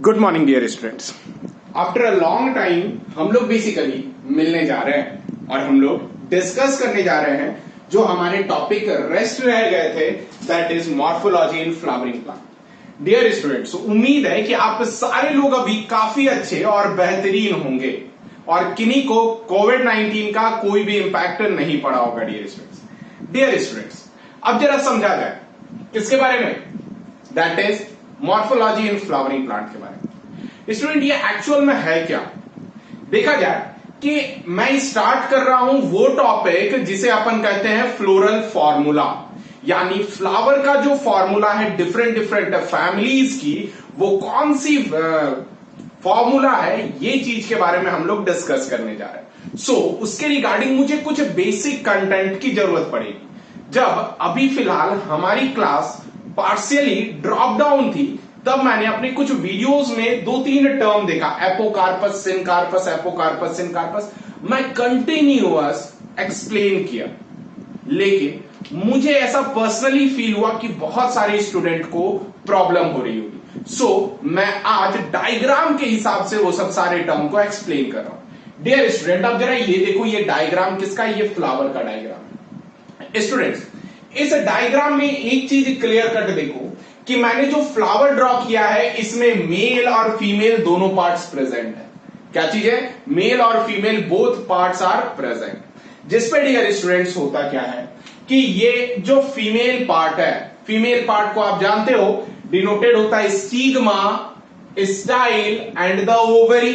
Good morning dear students. After a long time हम लोग basically मिलने जा रहे हैं और हम लोग डिस्कस करने जा रहे हैं जो हमारे टॉपिक रेस्ट रह गए थे, that is morphology in flowering plant. Dear students, उम्मीद है कि आप सारे लोग अभी काफी अच्छे और बेहतरीन होंगे और किन्हीं को कोविड-19 का कोई भी इंपैक्ट नहीं पड़ा होगा। डियर स्टूडेंट्स, अब जरा समझा जाए किसके बारे में, that is morphology in flowering plant के बारे में। स्टूडेंट, ये एक्चुअल में है क्या? देखा जाए कि मैं स्टार्ट कर रहा हूं वो टॉपिक जिसे अपन कहते हैं फ्लोरल फॉर्मूला, यानी फ्लावर का जो फॉर्मूला है डिफरेंट डिफरेंट फैमिलीज की, वो कौन सी फॉर्मूला है, ये चीज के बारे में हम लोग डिस्कस करने जा रहे हैं। सो उसके रिगार्डिंग मुझे कुछ बेसिक कंटेंट की जरूरत पड़ेगी। जब अभी फिलहाल हमारी क्लास पार्शियली ड्रॉप डाउन थी, तब मैंने अपने कुछ वीडियोस में 2-3 टर्म देखा, एपोकार्पस, सिनकार्पस, एपोकार्पस, सिनकार्पस। मैं कंटिन्यूअस एक्सप्लेन किया, लेकिन मुझे ऐसा पर्सनली फील हुआ कि बहुत सारे स्टूडेंट को प्रॉब्लम हो रही होगी। सो मैं आज डायग्राम के हिसाब से वो सब सारे टर्म को एक्सप्लेन कर रहा हूं। डियर स्टूडेंट, अब जरा ये देखो, ये डायग्राम किसका? ये फ्लावर का डायग्राम है। स्टूडेंट्स, इस डायग्राम में एक चीज क्लियर कट देखो कि मैंने जो फ्लावर ड्रॉ किया है इसमें मेल और फीमेल दोनों पार्ट्स प्रेजेंट है। क्या चीज है? मेल और female both parts are present. जिस पे डियर स्टूडेंट्स होता क्या है कि ये जो फीमेल पार्ट है, फीमेल पार्ट को आप जानते हो डिनोटेड होता है stigma, style and the ovary.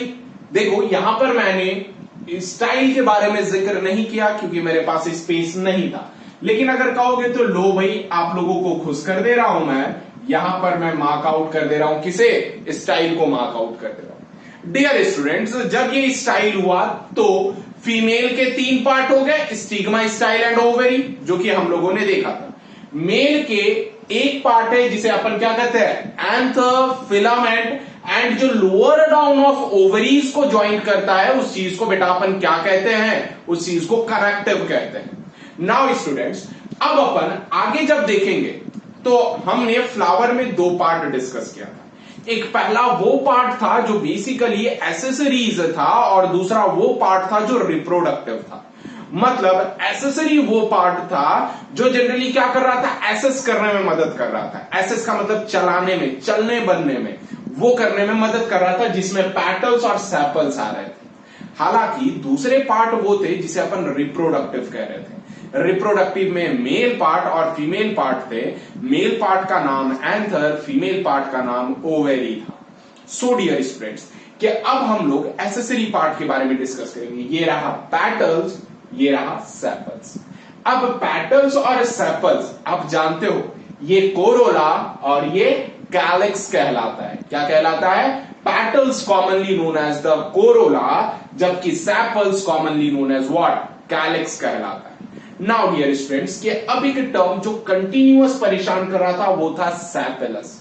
देखो यहां पर मैंने स्टाइल के बारे में जिक्र नहीं किया क्योंकि मेरे पास स्पेस नहीं था, लेकिन अगर कहोगे तो लो भाई, आप लोगों को खुश कर दे रहा हूं मैं, यहां पर मैं मार्क आउट कर दे रहा हूं। किसे? स्टाइल को मार्क आउट कर दे रहा हूं। डियर स्टूडेंट्स, जब ये स्टाइल हुआ तो फीमेल के 3 पार्ट हो गए, स्टिग्मा, स्टाइल एंड ओवरी, जो कि हम लोगों ने देखा था। मेल के एक पार्ट है जिसे अपन क्या कहते हैं? एंथर, फिलामेंट, एंड जो लोअर डाउन ऑफ ओवरीज को ज्वाइन करता है उस चीज को बेटा अपन क्या कहते हैं? उस चीज को करेक्टिव कहते हैं। नाउ स्टूडेंट्स, अब अपन आगे जब देखेंगे तो हमने फ्लावर में 2 पार्ट डिस्कस किया था। एक पहला वो पार्ट था जो बेसिकली एसेसरीज था और दूसरा वो पार्ट था जो रिप्रोडक्टिव था। मतलब एसेसरी वो पार्ट था जो जनरली क्या कर रहा था? एसेस करने में मदद कर रहा था। एसेस का मतलब चलाने में, चलने बनने में, वो करने में मदद कर रहा था, जिसमें पैटल्स और सैपल्स आ रहे थे। हालांकि दूसरे पार्ट वो थे जिसे अपन रिप्रोडक्टिव कह रहे थे। रिप्रोडक्टिव में मेल पार्ट और फीमेल पार्ट थे। मेल पार्ट का नाम एंथर, फीमेल पार्ट का नाम ओवेरी था। सो डियर स्टूडेंट्स, कि अब हम लोग एसेसरी पार्ट के बारे में डिस्कस करेंगे। ये रहा पैटल्स, ये रहा सेपल्स। अब पैटल्स और सेपल्स आप जानते हो, ये कोरोला और ये कैलिक्स कहलाता है। क्या कहलाता है? Petals commonly known as the corolla, जबकि sepals commonly known as what? Calyx कहलाता है। नाउ डियर स्टूडेंट्स, कि अब एक टर्म जो कंटिन्यूअस परेशान कर रहा था वो था सैपेलस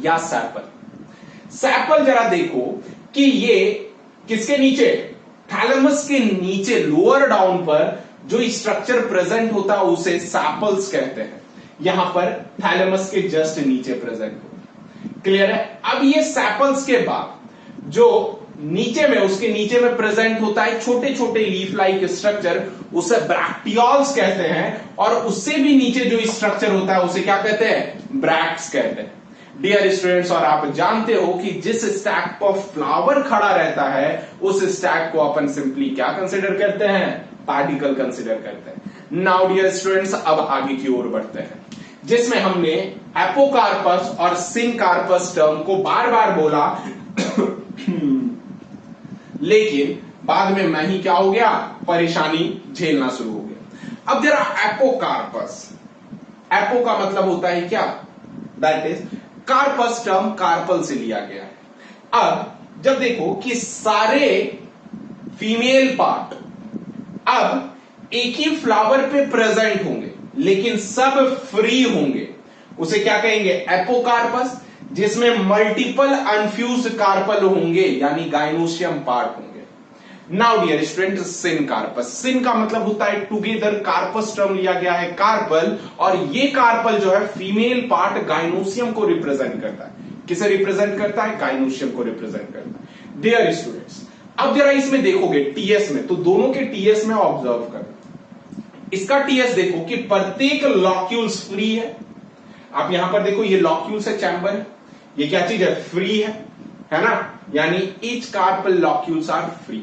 या सैपल। सैपल जरा देखो कि ये किसके नीचे? थैलेमस के नीचे लोअर डाउन पर जो स्ट्रक्चर प्रेजेंट होता है उसे सैपल्स कहते हैं। यहां पर थैलेमस के जस्ट नीचे प्रेजेंट होता है। क्लियर है? अब ये सैपल्स के बाद जो नीचे में, उसके नीचे में प्रेजेंट होता है छोटे छोटे लीफ लाइक स्ट्रक्चर, उसे ब्रैक्टियोल्स कहते हैं। और उससे भी नीचे जो स्ट्रक्चर होता है उसे क्या कहते हैं? ब्रैक्ट्स कहते हैं। डियर स्टूडेंट्स, और आप जानते हो कि जिस स्टैक पर फ्लावर खड़ा रहता है उस स्टैक को अपन सिंपली क्या कंसिडर करते हैं? पार्टिकल कंसिडर करते हैं। नाउ डियर स्टूडेंट्स, अब आगे की ओर बढ़ते हैं, जिसमें हमने एपोकार्पस और सिनकार्पस टर्म को बार बार बोला लेकिन बाद में मैं ही क्या हो गया? परेशानी झेलना शुरू हो गया। अब जरा एपोकार्पस, एपो का मतलब होता है क्या? That is carpus, term carpel से लिया गया है। अब जब देखो कि सारे फीमेल पार्ट अब एक ही फ्लावर पे प्रेजेंट होंगे लेकिन सब फ्री होंगे, उसे क्या कहेंगे? एपोकार्पस। जिसमें मल्टीपल अनफ्यूज्ड कार्पल होंगे यानी गाइनोसियम पार्ट होंगे। नाउ डियर स्टूडेंट, सिनकार्पस, सिन का मतलब होता है टुगेदर, कार्पस टर्म लिया गया है कार्पल, और ये कार्पल जो है फीमेल पार्ट गाइनोसियम को रिप्रेजेंट करता है। किसे रिप्रेजेंट करता है? गाइनोशियम को रिप्रेजेंट करता है। डियर स्टूडेंट्स, अब जरा इसमें देखोगे टीएस में, तो दोनों के टीएस में ऑब्जर्व करना। इसका टीएस देखो कि प्रत्येक लॉक्यूल्स फ्री है। आप यहां पर देखो, ये लॉक्यूल्स है, चैम्बर है, ये क्या चीज है? फ्री है ना, यानी each carpel locules are free.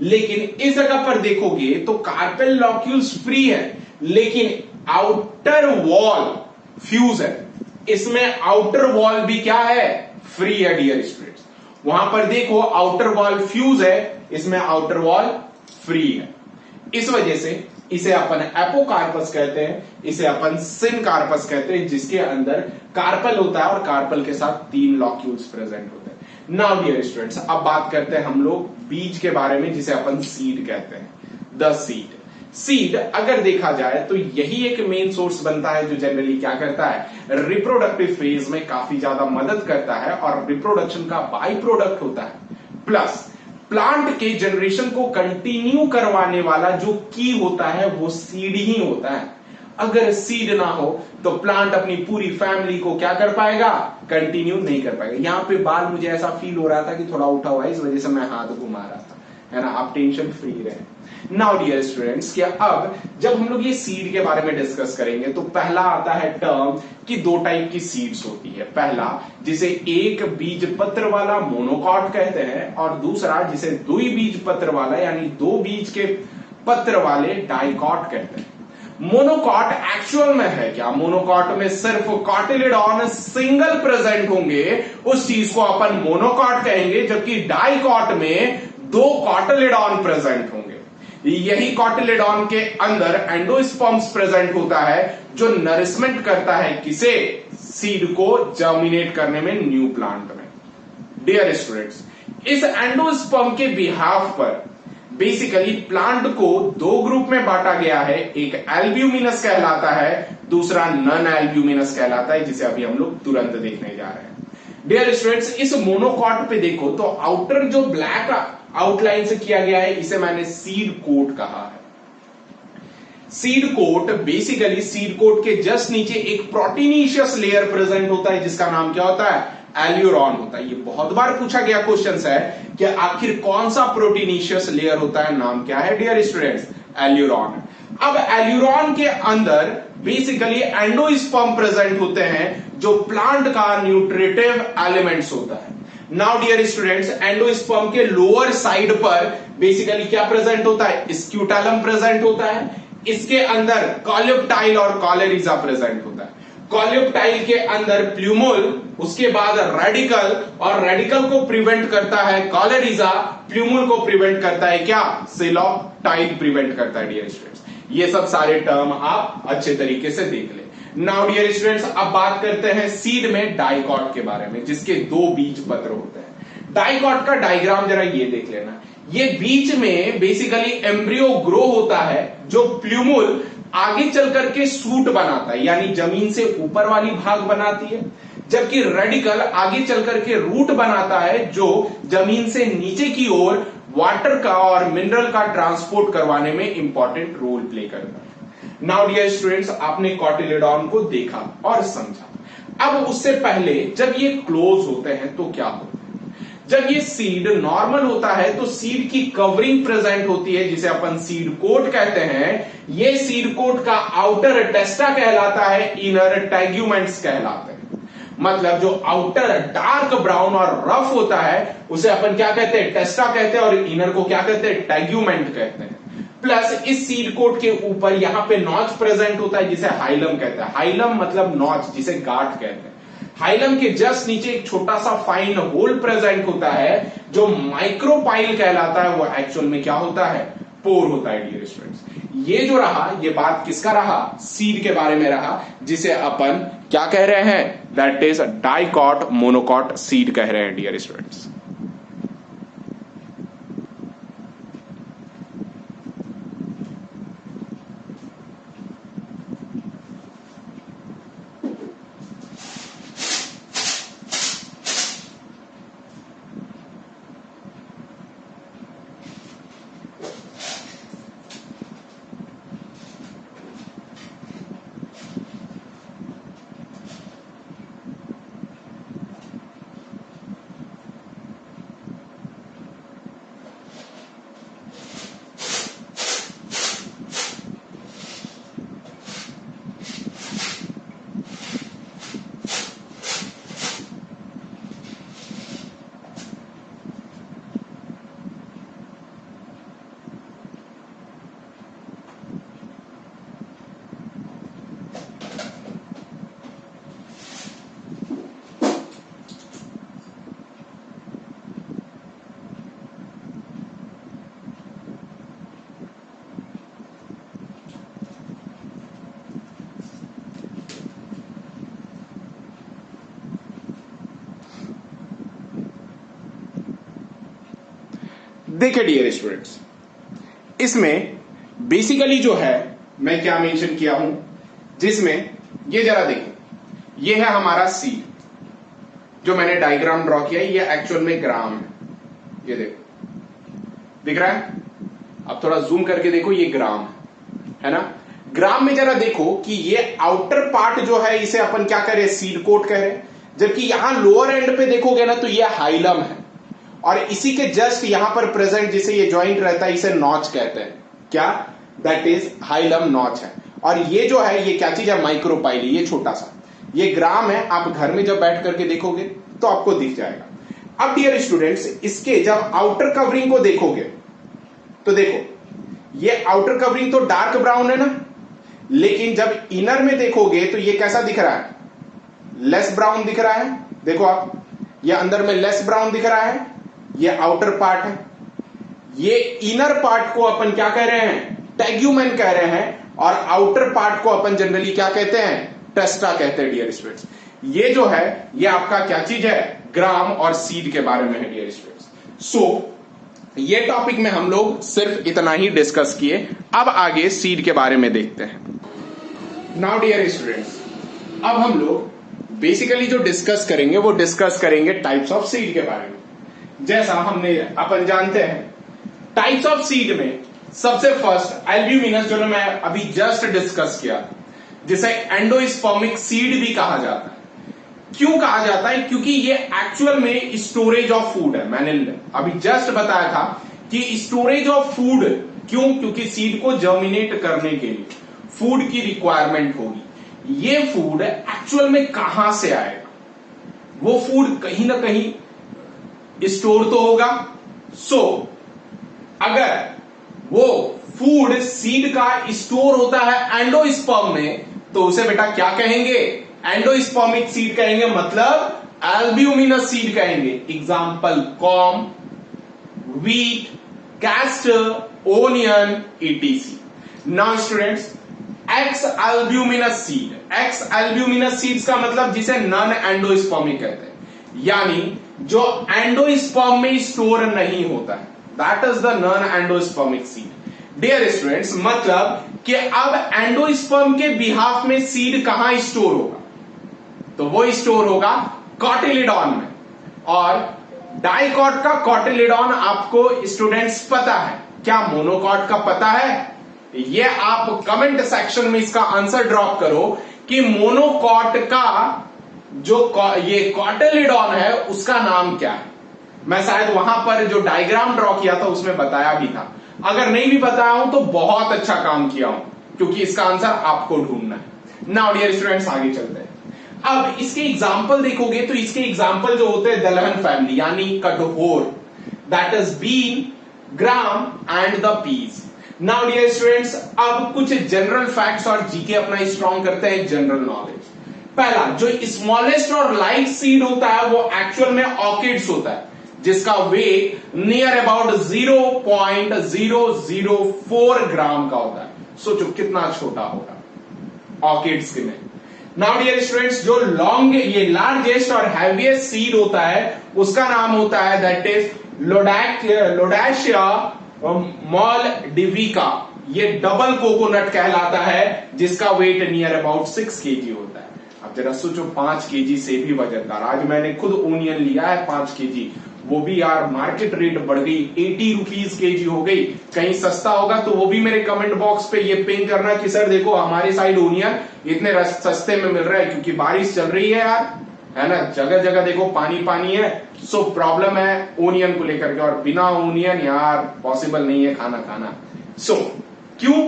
लेकिन इस जगह पर देखोगे तो कार्पेल लॉक्यूल्स फ्री है, लेकिन आउटर वॉल फ्यूज है। इसमें आउटर वॉल भी क्या है? फ्री है डियर स्टूडेंट्स। वहां पर देखो आउटर वॉल फ्यूज है, इसमें आउटर वॉल फ्री है। इस वजह से इसे अपन एपोकार्पस कहते हैं, इसे अपन सिनकार्पस कहते हैं, जिसके अंदर कार्पल होता है और कार्पल के साथ 3 लॉक्यूल्स प्रेजेंट होते हैं। नाउ डियर स्टूडेंट्स, अब बात करते हैं हम लोग बीज के बारे में, जिसे अपन सीड कहते हैं। द सीड, सीड अगर देखा जाए तो यही एक मेन सोर्स बनता है जो जनरली क्या करता है? रिप्रोडक्टिव फेज में काफी ज्यादा मदद करता है और रिप्रोडक्शन का बाई प्रोडक्ट होता है। प्लस प्लांट के जनरेशन को कंटिन्यू करवाने वाला जो की होता है वो सीड ही होता है। अगर सीड ना हो तो प्लांट अपनी पूरी फैमिली को क्या कर पाएगा? कंटिन्यू नहीं कर पाएगा। यहां पे बाल मुझे ऐसा फील हो रहा था कि थोड़ा उठा हुआ है, इस वजह से मैं हाथ घुमा रहा था, है ना। आप टेंशन फ्री रहे। नाउ डियर स्टूडेंट्स, क्या अब जब हम लोग ये सीड के बारे में डिस्कस करेंगे तो पहला आता है टर्म कि 2 टाइप की सीड्स होती है। पहला जिसे एक बीज पत्र वाला मोनोकॉट कहते हैं, और दूसरा जिसे द्वि बीज पत्र वाला यानी 2 बीज के पत्र वाले डाइकॉट कहते हैं। मोनोकॉट एक्चुअल में है क्या? मोनोकॉट में सिर्फ कॉटिलिडॉन सिंगल प्रेजेंट होंगे, उस चीज को अपन मोनोकॉट कहेंगे, जबकि डाइकॉट में 2 कॉटिलिडॉन प्रेजेंट होंगे। यही कॉटिलिडॉन के अंदर एंडोस्पर्म्स प्रेजेंट होता है जो नरिशमेंट करता है किसे? सीड को जर्मिनेट करने में न्यू प्लांट में। डियर स्टूडेंट्स, इस एंडोस्पर्म के बिहाफ पर बेसिकली प्लांट को 2 ग्रुप में बांटा गया है। एक एल्ब्यूमिनस कहलाता है, दूसरा नॉन एल्ब्यूमिनस कहलाता है, जिसे अभी हम लोग तुरंत देखने जा रहे हैं। डियर स्टूडेंट्स, इस मोनोकॉट पे देखो तो आउटर जो ब्लैक आउटलाइन से किया गया है, इसे मैंने सीड कोट कहा है। Seed coat basically seed coat के जस्ट नीचे एक प्रोटीनिशियस लेयर प्रेजेंट होता है, जिसका नाम क्या होता है? एल्यूरॉन होता है। ये बहुत बार पूछा गया क्वेश्चन है कि आखिर कौन सा प्रोटीनिशियस लेयर होता है, नाम क्या है डियर स्टूडेंट्स? एल्यूरॉन। अब एल्यूरॉन के अंदर बेसिकली एंडोस्पर्म प्रेजेंट होते हैं, जो प्लांट का न्यूट्रिटिव एलिमेंट्स होता है। नाउ डियर स्टूडेंट्स, एंडोस्पर्म के लोअर साइड पर बेसिकली क्या प्रेजेंट होता है? स्क्यूटालम प्रेजेंट होता है। इसके अंदर कॉल्यूप्टाइल और कॉलेरिजा प्रेजेंट होता है। कॉल्यूप्टाइल के अंदर प्लूमुल, उसके बाद रेडिकल, और रेडिकल को प्रिवेंट करता है कॉलेरिजा, प्लूमुल को प्रिवेंट करता है क्या? सिलोप्टाइल प्रिवेंट करता है डियर स्टूडेंट्स। ये सब सारे टर्म आप अच्छे तरीके से देख ले। नाउ डियर स्टूडेंट्स, अब बात करते हैं सीड में डाइकॉट के बारे में, जिसके 2 बीज पत्र होते हैं। डाइकॉट का डायग्राम जरा ये देख लेना। ये बीच में बेसिकली एम्ब्रियो ग्रो होता है, जो प्लूमुल आगे चल करके सूट बनाता है, यानी जमीन से ऊपर वाली भाग बनाती है, जबकि रेडिकल आगे चल करके रूट बनाता है, जो जमीन से नीचे की ओर वाटर का और मिनरल का ट्रांसपोर्ट करवाने में इंपॉर्टेंट रोल प्ले करता है। नाउ डियर स्टूडेंट्स, आपने कॉटिलिडॉन को देखा और समझा। अब उससे पहले जब ये क्लोज होते हैं तो क्या होता है? जब ये सीड नॉर्मल होता है तो सीड की कवरिंग प्रेजेंट होती है, जिसे अपन सीड कोट कहते हैं। ये सीड कोट का आउटर टेस्टा कहलाता है, इनर टेग्यूमेंट्स कहलाते हैं। मतलब जो आउटर डार्क ब्राउन और रफ होता है उसे अपन क्या कहते हैं? टेस्टा कहते हैं, और इनर को क्या कहते हैं? टेग्यूमेंट कहते हैं। प्लस इस सीड कोट के ऊपर यहां पे नॉच प्रेजेंट होता है, जिसे हाइलम कहते हैं। हाइलम मतलब नॉच, जिसे गांठ कहते हैं। हाइलम के जस्ट नीचे एक छोटा सा फाइन होल प्रेजेंट होता है, जो माइक्रोपाइल कहलाता है। वो एक्चुअल में क्या होता है? पोर होता है डियर स्टूडेंट्स। ये जो रहा, ये बात किसका रहा? सीड के बारे में रहा, जिसे अपन क्या कह रहे हैं? That is dicot monocot seed कह रहे हैं डियर स्टूडेंट्स। देखिए डियर स्टूडेंट्स, इसमें बेसिकली जो है मैं क्या मेंशन किया हूं, जिसमें ये जरा देखो, ये है हमारा सीड, जो मैंने डायग्राम ड्रॉ किया है, ये एक्चुअल में ग्राम है। ये देखो, दिख रहा है? अब थोड़ा जूम करके देखो, ये ग्राम है ना। ग्राम में जरा देखो कि ये आउटर पार्ट जो है इसे अपन क्या कह रहे हैं, सीड कोट कह रहे हैं, जबकि यहां लोअर एंड पे देखोगे ना तो ये हाइलम है, और इसी के जस्ट यहां पर प्रेजेंट जिसे ये ज्वाइंट रहता है इसे नॉच कहते हैं। क्या? दैट इज हाइलम नॉच है। और ये जो है ये क्या चीज है, माइक्रोपाइली, ये छोटा सा ये ग्राम है। आप घर में जब बैठ करके देखोगे तो आपको दिख जाएगा। अब डियर स्टूडेंट्स, इसके जब आउटर कवरिंग को देखोगे तो देखो ये आउटर कवरिंग तो डार्क ब्राउन है ना, लेकिन जब इनर में देखोगे तो ये कैसा दिख रहा है, लेस ब्राउन दिख रहा है। देखो आप, ये अंदर में लेस ब्राउन दिख रहा है, ये आउटर पार्ट है। ये इनर पार्ट को अपन क्या कह रहे हैं, टेग्यूमेन कह रहे हैं, और आउटर पार्ट को अपन जनरली क्या कहते हैं, टेस्टा कहते हैं डियर स्टूडेंट्स। ये जो है ये आपका क्या चीज है, ग्राम और सीड के बारे में है डियर स्टूडेंट्स। सो ये टॉपिक में हम लोग सिर्फ इतना ही डिस्कस किए। अब आगे सीड के बारे में देखते हैं। नाउ डियर स्टूडेंट्स, अब हम लोग बेसिकली जो डिस्कस करेंगे वो डिस्कस करेंगे टाइप्स ऑफ सीड के बारे में। जैसा हमने अपन जानते हैं टाइप्स ऑफ सीड में सबसे फर्स्ट एल्ब्यूमिनस, जो मैं अभी जस्ट डिस्कस किया, जिसे एंडोस्पर्मिक सीड भी कहा जाता है। क्यों कहा जाता है? क्योंकि ये एक्चुअल में स्टोरेज ऑफ फूड है। मैंने अभी जस्ट बताया था कि स्टोरेज ऑफ फूड क्यों, क्योंकि सीड को जर्मिनेट करने के लिए फूड की रिक्वायरमेंट होगी। ये फूड एक्चुअल में कहां से आएगा, वो फूड कहीं ना कहीं स्टोर तो होगा। सो अगर वो फूड सीड का स्टोर होता है एंडोस्पर्म में, तो उसे बेटा क्या कहेंगे, एंडोस्पर्मिक सीड कहेंगे, मतलब एल्ब्यूमिनस सीड कहेंगे। Example corn, wheat, castor, onion, etc. Now students, x albuminous seed, x albuminous seeds का मतलब जिसे नॉन एंडोस्पर्मिक कहते हैं, यानी जो एंडोस्पर्म में स्टोर नहीं होता है, that is the non endospermic seed. Dear students, मतलब कि अब एंडोस्पर्म के बिहाफ में सीड कहां स्टोर होगा, तो वो स्टोर होगा कॉटिलिडॉन में। और डाइकॉट का कॉटिलिडॉन आपको स्टूडेंट्स पता है क्या, मोनोकॉट का पता है? ये आप कमेंट सेक्शन में इसका आंसर ड्रॉप करो कि मोनोकॉट का जो ये कॉटिलिडॉन है उसका नाम क्या है। मैं शायद वहां पर जो डायग्राम ड्रॉ किया था उसमें बताया भी था। अगर नहीं भी बताया हूं तो बहुत अच्छा काम किया हूं, क्योंकि इसका आंसर आपको ढूंढना है। नाउ डियर स्टूडेंट्स, आगे चलते हैं। अब इसके एग्जाम्पल देखोगे तो इसके एग्जाम्पल जो होते हैं दलहन फैमिली, यानी कटोर, that is bean, gram and the peas. Now dear students, अब कुछ जनरल फैक्ट्स और जीके अपना स्ट्रॉन्ग करते हैं, जनरल नॉलेज। पहला, जो स्मॉलेस्ट और लाइट सीड होता है वो एक्चुअल में ऑर्किड्स होता है, जिसका वेट नियर अबाउट 0.004 ग्राम का होता है। सोचो कितना छोटा होगा ऑर्किड्स के में। नाउ डियर स्टूडेंट्स, जो लॉन्ग ये लार्जेस्ट और हैवीएस्ट सीड होता है उसका नाम होता है दैट इज लोडाशिया मॉलडिविका। ये डबल कोकोनट कहलाता है, जिसका वेट नियर अबाउट 6 kg होता है। अब जरा सोचो 5 kg से भी वजनदार। आज मैंने खुद ओनियन लिया है 5 kg, वो भी यार मार्केट रेट बढ़ गई, 80 रुपीज kg हो गई। कहीं सस्ता होगा तो वो भी मेरे कमेंट बॉक्स पे ये पिंग करना कि सर देखो हमारे साइड ओनियन इतने सस्ते में मिल रहा है, क्योंकि बारिश चल रही है यार, है ना, जगह जगह देखो पानी पानी है। सो प्रॉब्लम है ओनियन को लेकर के, और बिना ओनियन यार पॉसिबल नहीं है खाना खाना। सो क्यों,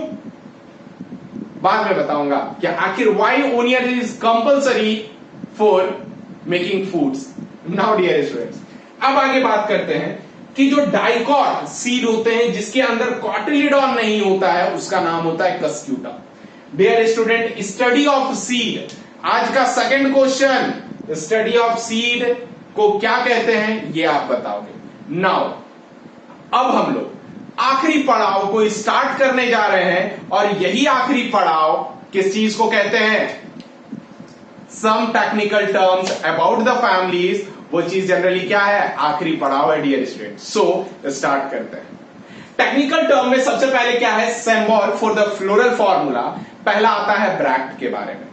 बाद में बताऊंगा कि आखिर why onion is compulsory for making foods. Now dear students, अब आगे बात करते हैं कि जो डाइकॉट सीड होते हैं जिसके अंदर कॉटिलिडॉन नहीं होता है उसका नाम होता है cuscuta. Dear student, study of seed, आज का second question, study of seed को क्या कहते हैं ये आप बताओगे। नाउ अब हम लोग आखिरी पड़ाव को स्टार्ट करने जा रहे हैं, और यही आखिरी पड़ाव किस चीज को कहते हैं, some technical terms about the families वो चीज जनरली क्या है, आखिरी पड़ाव है डियर स्टूडेंट। सो स्टार्ट करते हैं। टेक्निकल टर्म में सबसे पहले क्या है, symbol for the floral formula. पहला आता है ब्रैक्ट के बारे में,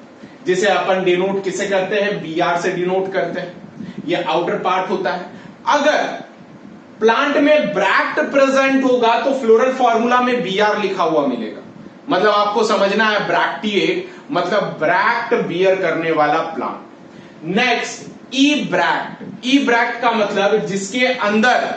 जिसे अपन डिनोट किसे करते हैं, बीआर से डिनोट करते हैं। ये आउटर पार्ट होता है। अगर प्लांट में ब्रैक्ट प्रेजेंट होगा तो फ्लोरल फॉर्मूला में बीआर लिखा हुआ मिलेगा। मतलब आपको समझना है ब्रैक्टिएट मतलब ब्रैक्ट बियर करने वाला प्लांट। नेक्स्ट ई ब्रैक्ट। ई ब्रैक्ट का मतलब जिसके अंदर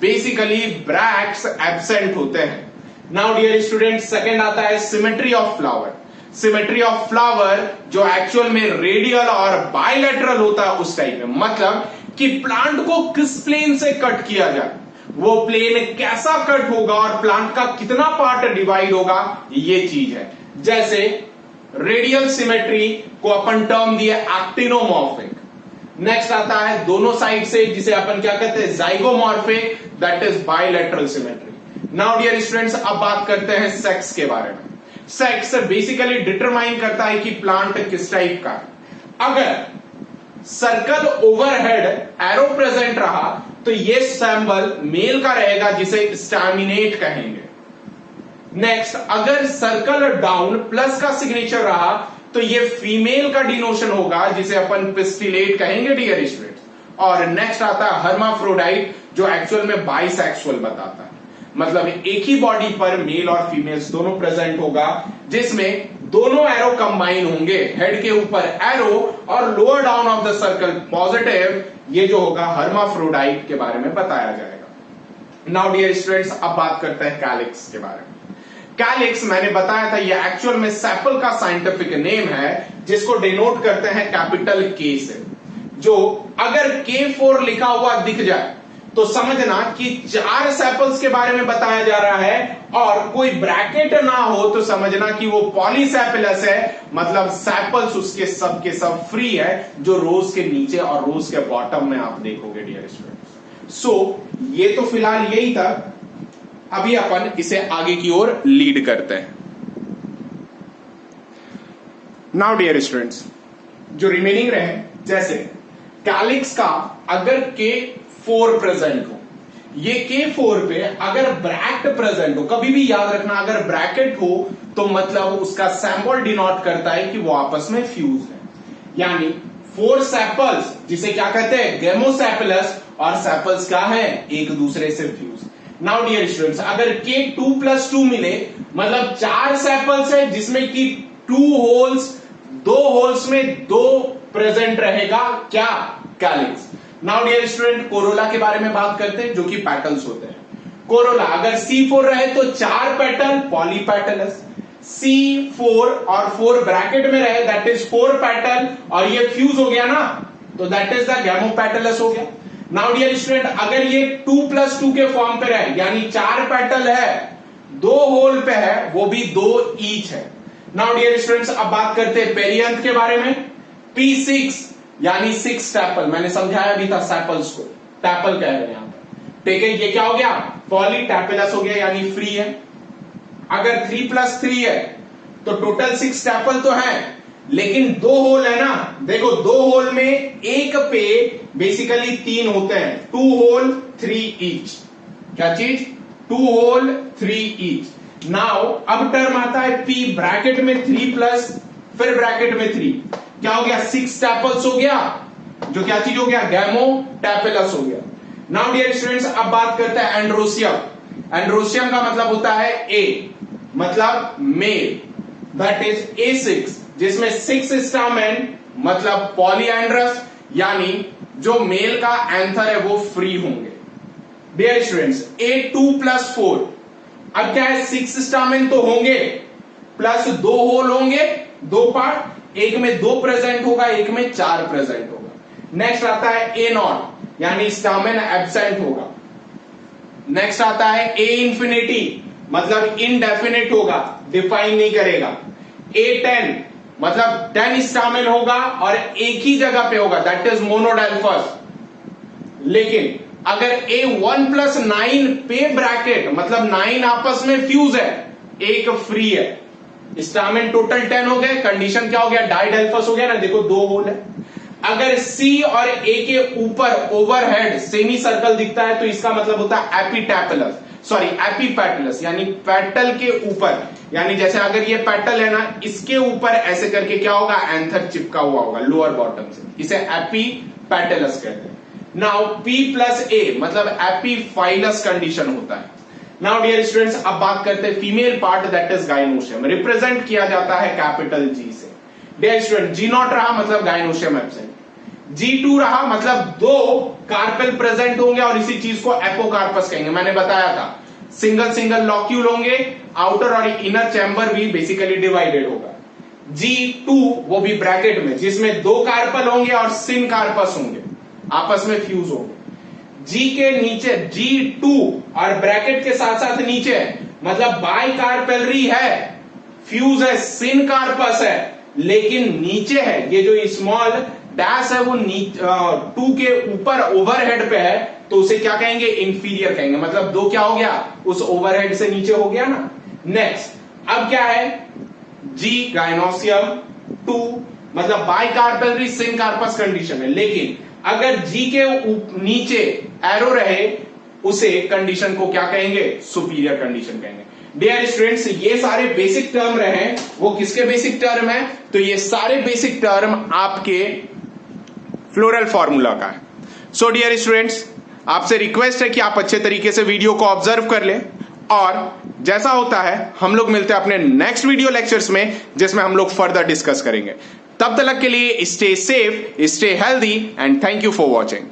बेसिकली ब्रैक्ट्स एब्सेंट होते हैं। नाउ डियर स्टूडेंट सेकंड आता है symmetry of flower. Symmetry of flower जो एक्चुअल में रेडियल और बायलैटरल होता है उस टाइप में, मतलब कि प्लांट को किस प्लेन से कट किया जाए, वो प्लेन कैसा कट होगा और प्लांट का कितना पार्ट डिवाइड होगा, ये चीज है। जैसे रेडियल सिमेट्री को अपन टर्म दिया एक्टिनोमॉर्फिक। नेक्स्ट आता है दोनों साइड से, जिसे अपन क्या कहते हैं, zygomorphic, that is bilateral symmetry. Now dear students अब बात करते हैं सेक्स के बारे में। सेक्स बेसिकली डिटरमाइन करता है कि प्लांट किस टाइप का है। अगर सर्कल ओवरहेड एरो प्रेजेंट रहा तो ये सैंबल मेल का रहेगा, जिसे स्टैमिनेट कहेंगे। नेक्स्ट अगर सर्कल डाउन प्लस का सिग्नेचर रहा तो ये फीमेल का डिनोशन होगा, जिसे अपन पिस्टिलेट कहेंगे डियर स्टूडेंट्स। और नेक्स्ट आता है हर्माफ्रोडाइट, जो एक्चुअल में बाइसेक्सुअल बताता है, मतलब एक ही बॉडी पर मेल और फीमेल्स दोनों प्रेजेंट होगा, जिसमें दोनों एरो कंबाइन होंगे, हेड के ऊपर एरो और lower down of the circle positive. ये जो होगा हर्माफ्रोडाइट के बारे में बताया जाएगा। नाउ डियर स्टूडेंट्स अब बात करते हैं कैलिक्स के बारे में। कैलिक्स मैंने बताया था ये एक्चुअल में सेपल का साइंटिफिक नेम है, जिसको डिनोट करते हैं कैपिटल के से। जो अगर K4 लिखा हुआ दिख जाए तो समझना कि 4 सेपल्स के बारे में बताया जा रहा है, और कोई ब्रैकेट ना हो तो समझना कि वो पॉलीसेपिलस है, मतलब सेपल्स उसके सब के सब फ्री है, जो रोज के नीचे और रोज के बॉटम में आप देखोगे डियर स्टूडेंट्स। सो ये तो फिलहाल यही था, अभी अपन इसे आगे की ओर लीड करते हैं। नाउ डियर स्टूडेंट्स जो रिमेनिंग रहे, जैसे कैलिक्स का अगर K4 प्रेजेंट हो, ये K4 पे अगर ब्रैकेट प्रेजेंट हो, कभी भी याद रखना अगर ब्रैकेट हो तो मतलब उसका सिंबल डिनोट करता है कि वो आपस में फ्यूज है। यानी 4 सेपल्स जिसे क्या कहते हैं, गेमोसेपलस, और सेपल्स क्या है, एक दूसरे से फ्यूज। नाउ डियर स्टूडेंट्स अगर K2+2 मिले, मतलब 4 सेपल्स है जिसमें कि 2 होल्स, 2 होल्स में 2 प्रेजेंट रहेगा, क्या, calyx. Now dear student corolla के बारे में बात करते हैं, जो कि पेटल्स होते हैं। कोरोला अगर C4 रहे तो 4 पेटल, पॉलीपेटलस। C4 और 4 ब्रैकेट में रहे, दैट इज 4 पेटल, और ये फ्यूज हो गया ना, तो दैट इज द गैमोपेटलस हो गया। नाउ डियर स्टूडेंट अगर ये 2+2 के फॉर्म पे रहे, यानी 4 पेटल है, 2 होल पे है, वो भी 2 ईच है। नाउ डियर स्टूडेंट्स अब बात करते हैं पेरियंथ के बारे में। P6 यानी 6 टैपल, मैंने समझाया भी था सैपल्स को टैपल कह रहे हैं यहां पर। ठीक है, ये क्या हो गया, पॉलीटैपेलस हो गया, यानी फ्री है। अगर 3+3 है तो टोटल 6 टैपल तो है, लेकिन 2 होल है ना, देखो 2 होल में एक पे बेसिकली 3 होते हैं, 2 होल 3 ईच। क्या चीज, 2 होल 3 ईच। नाउ अब टर्म आता है P ब्रैकेट में 3 प्लस फिर ब्रैकेट में 3, क्या हो गया, 6 टैपल्स हो गया, जो क्या चीज हो गया, गैमोटैपेलस हो गया। नाउ डियर स्टूडेंट्स अब बात करते हैं एंड्रोसियम। एंड्रोसियम का मतलब होता है A, मतलब मेल, दैट इज A6, जिसमें 6 स्टामेन, मतलब पॉलीएंड्रस, यानी जो मेल का एंथर है वो फ्री होंगे। डियर स्टूडेंट्स A2+4, अब क्या है, 6 स्टामेन तो होंगे, प्लस 2 होल होंगे, 2 पार्ट, एक में 2 प्रेजेंट होगा, एक में 4 प्रेजेंट होगा। नेक्स्ट आता है A0, यानी स्टामेन एब्सेंट होगा। नेक्स्ट आता है A∞, मतलब इनडेफिनेट होगा, डिफाइन नहीं करेगा। A10 मतलब 10 स्टामेन होगा और एक ही जगह पे होगा, दैट इज मोनोडेल्फस। लेकिन अगर A1+9 पे ब्रैकेट, मतलब 9 आपस में फ्यूज है, एक फ्री है, स्टामेन टोटल 10 हो गए, कंडीशन क्या हो गया, डाइडेल्फस हो गया ना, देखो 2 होल है। अगर सी और ए के ऊपर ओवरहेड सेमी सर्कल दिखता है तो इसका मतलब होता है एपिटैपलस, सॉरी एपीपेटलस, यानी पेटल के ऊपर, यानी जैसे अगर ये पेटल है ना, इसके ऊपर ऐसे करके क्या होगा, एंथर चिपका हुआ होगा लोअर बॉटम से, इसे एपीपेटलस कहते हैं। नाउ P प्लस ए मतलब एपीफाइलस कंडीशन होता है। नाउ डियर स्टूडेंट्स, अब बात करते हैं female part that is gynoecium, represent किया जाता है कैपिटल G से। डियर स्टूडेंट, G0 रहा मतलब गाइनोशियम एब्सेंट, G2 रहा मतलब दो कार्पेल प्रेजेंट होंगे और इसी चीज को एपोकार्पस कहेंगे। मैंने बताया था सिंगल सिंगल लॉक्यूल होंगे, आउटर और इनर चैम्बर भी बेसिकली डिवाइडेड होगा। G2 वो भी ब्रैकेट में, जिसमें दो कार्पल होंगे और सिन कार्पस होंगे, आपस में फ्यूज होंगे। G के नीचे G2 और ब्रैकेट के साथ साथ नीचे मतलब बाई कार्पेलरी है, फ्यूज है, सिन कार्पस है, लेकिन नीचे है ये जो स्मॉल डैश है वो 2 के ऊपर ओवरहेड पे है, तो उसे क्या कहेंगे, इंफीरियर कहेंगे। मतलब दो क्या हो गया, उस ओवरहेड से नीचे हो गया ना। नेक्स्ट अब क्या है, G गाइनोसियम 2 मतलब bicarpellary syncarpous condition है, लेकिन अगर G के नीचे एरो रहे उसे कंडीशन को क्या कहेंगे, सुपीरियर कंडीशन कहेंगे। डियर स्टूडेंट्स, ये सारे बेसिक टर्म रहे, वो किसके बेसिक टर्म है, तो ये सारे बेसिक टर्म आपके फ्लोरल फॉर्मूला का है। सो डियर स्टूडेंट्स, आपसे रिक्वेस्ट है कि आप अच्छे तरीके से वीडियो को ऑब्जर्व कर लें, और जैसा होता है हम लोग मिलते हैं अपने नेक्स्ट वीडियो लेक्चर्स में, जिसमें हम लोग फर्दर डिस्कस करेंगे। तब तक के लिए stay safe, stay healthy and thank you for watching.